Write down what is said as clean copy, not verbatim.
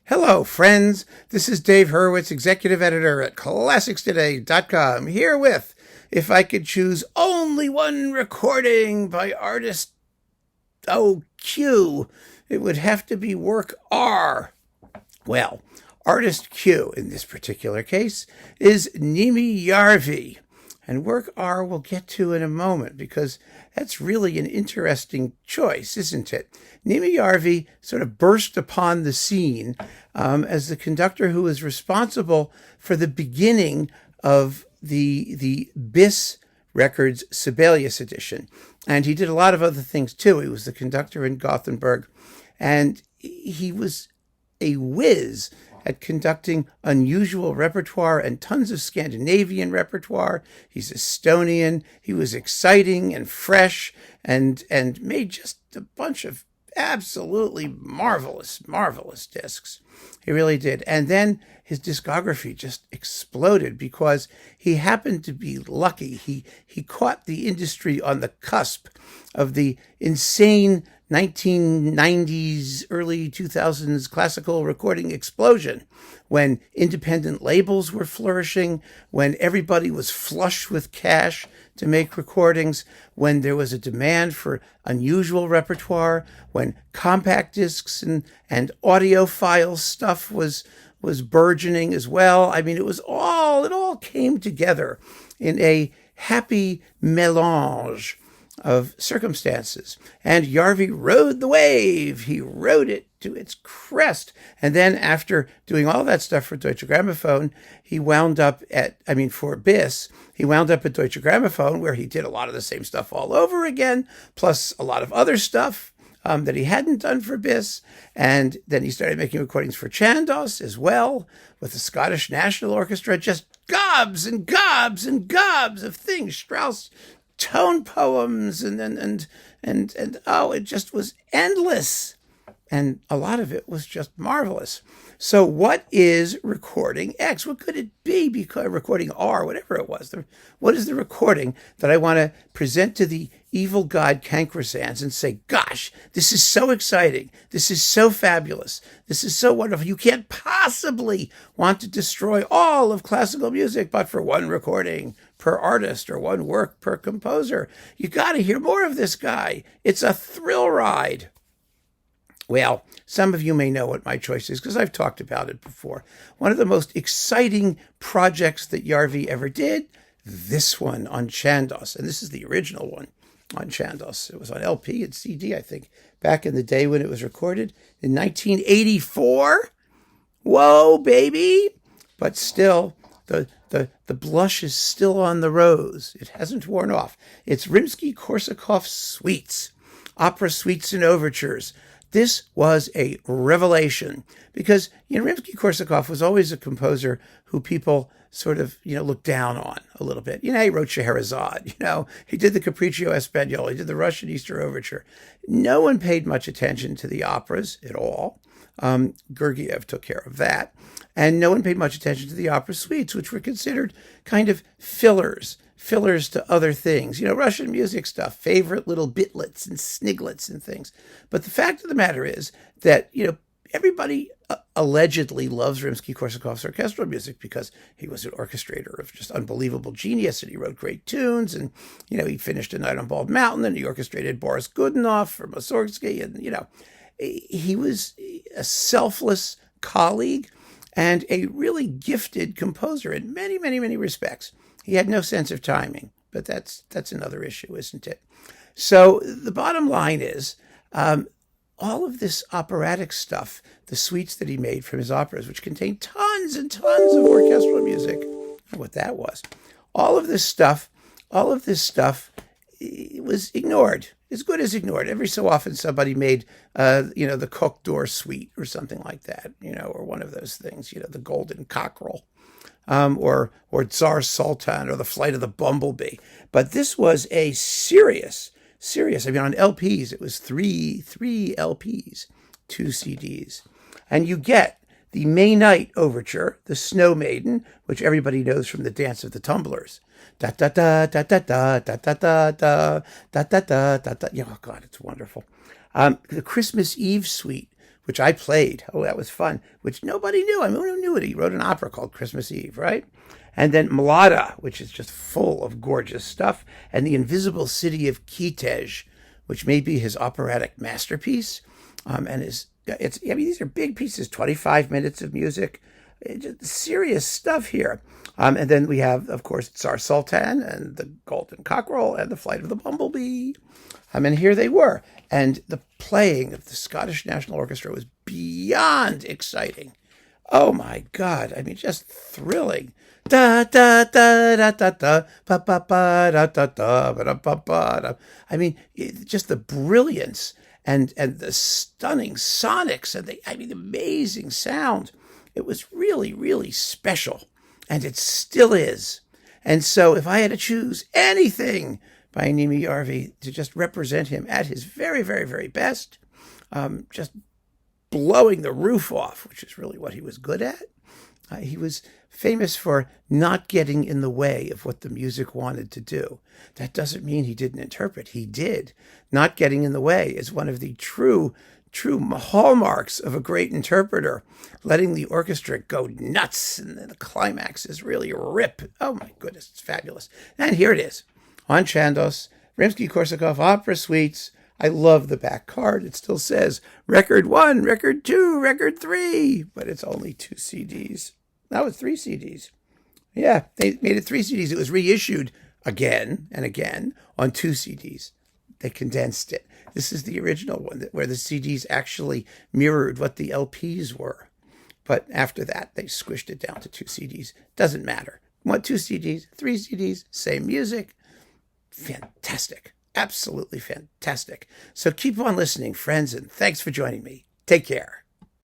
Hello, friends. This is Dave Hurwitz, executive editor at ClassicsToday.com, here with If I Could Choose Only One Recording by Artist Q, it would have to be work R. Well, artist Q, in this particular case, is Nimi Jarvi. And work R we'll get to in a moment, because that's really an interesting choice, isn't it? Nimi Jarvi sort of burst upon the scene as the conductor who was responsible for the beginning of the BIS Records Sibelius edition. And he did a lot of other things too. He was the conductor in Gothenburg, and he was a whiz at conducting unusual repertoire and tons of Scandinavian repertoire. He's Estonian. He was exciting and fresh and made just a bunch of absolutely marvelous discs. He really did. And then his discography just exploded because he happened to be lucky. He caught the industry on the cusp of the insane 1990s, early 2000s classical recording explosion, when independent labels were flourishing, when everybody was flush with cash to make recordings, when there was a demand for unusual repertoire, when compact discs and audiophile stuff was burgeoning as well. I mean, it all came together in a happy mélange of circumstances. And Jarvi rode the wave. He rode it to its crest. And then after doing all that stuff for Deutsche Grammophon, he wound up for BIS, he wound up at Deutsche Grammophon, where he did a lot of the same stuff all over again, plus a lot of other stuff that he hadn't done for BIS. And then he started making recordings for Chandos as well, with the Scottish National Orchestra, just gobs and gobs and gobs of things. Strauss tone poems and it just was endless. And a lot of it was just marvelous. So what is recording X? What could it be? Because recording R, whatever it was. What is the recording that I want to present to the evil god Cancresans and say, gosh, this is so exciting. This is so fabulous. This is so wonderful. You can't possibly want to destroy all of classical music, but for one recording per artist or one work per composer. You got to hear more of this guy. It's a thrill ride. Well, some of you may know what my choice is because I've talked about it before. One of the most exciting projects that Jarvi ever did, this one on Chandos. And this is the original one on Chandos. It was on LP and CD, I think, back in the day when it was recorded in 1984. Whoa, baby! But still, the blush is still on the rose. It hasn't worn off. It's Rimsky-Korsakov suites, opera suites and overtures. This was a revelation because, Rimsky-Korsakov was always a composer who people sort of, looked down on a little bit. He wrote Scheherazade, he did the Capriccio Espagnol, he did the Russian Easter Overture. No one paid much attention to the operas at all. Gergiev took care of that. And no one paid much attention to the opera suites, which were considered kind of fillers to other things, Russian music stuff, favorite little bitlets and sniglets and things. But the fact of the matter is that, everybody allegedly loves Rimsky-Korsakov's orchestral music because he was an orchestrator of just unbelievable genius and he wrote great tunes. And, he finished A Night on Bald Mountain and he orchestrated Boris Godunov for Mussorgsky. And, he was a selfless colleague and a really gifted composer in many, many, many respects. He had no sense of timing, but that's another issue, isn't it? So the bottom line is all of this operatic stuff, the suites that he made from his operas, which contained tons and tons of orchestral music, I don't know what that was. All of this stuff, it was ignored. As good as ignored. Every so often somebody made, the Coq d'Or suite or something like that, or one of those things, the Golden Cockerel. Or Tsar Sultan or The Flight of the Bumblebee. But this was a serious, on LPs, it was three LPs, 2 CDs. And you get the May Night Overture, the Snow Maiden, which everybody knows from the Dance of the Tumblers. Da da da da da da da da da da da da da da da. Oh God, it's wonderful. The Christmas Eve Suite, which I played. Oh, that was fun, which nobody knew. I mean, who knew it? He wrote an opera called Christmas Eve, right? And then Mlada, which is just full of gorgeous stuff, and The Invisible City of Kitej, which may be his operatic masterpiece. These are big pieces, 25 minutes of music, just serious stuff here. And then we have, of course, Tsar Sultan and the Golden Cockerel and the Flight of the Bumblebee. And here they were. And the playing of the Scottish National Orchestra was beyond exciting. Oh my God. I mean, just thrilling. Da da da da da da pa pa pa da da da ba da pa pa da. I mean, just the brilliance and the stunning sonics and the amazing sound. It was really, really special, and it still is. And so, if I had to choose anything by Nimi Jarvi to just represent him at his very, very, very best, just blowing the roof off, which is really what he was good at. He was famous for not getting in the way of what the music wanted to do. That doesn't mean he didn't interpret. He did. Not getting in the way is one of the true hallmarks of a great interpreter. Letting the orchestra go nuts and the climaxes really rip. Oh my goodness, it's fabulous. And here it is on Chandos, Rimsky-Korsakov Opera Suites. I love the back card. It still says record 1, record 2, record 3, but it's only 2 CDs. That was 3 CDs. Yeah, they made it 3 CDs. It was reissued again and again on 2 CDs. They condensed it. This is the original one where the CDs actually mirrored what the LPs were. But after that, they squished it down to 2 CDs. Doesn't matter. 1, 2 CDs, 3 CDs, same music. Fantastic. Absolutely fantastic. So keep on listening, friends, and thanks for joining me. Take care.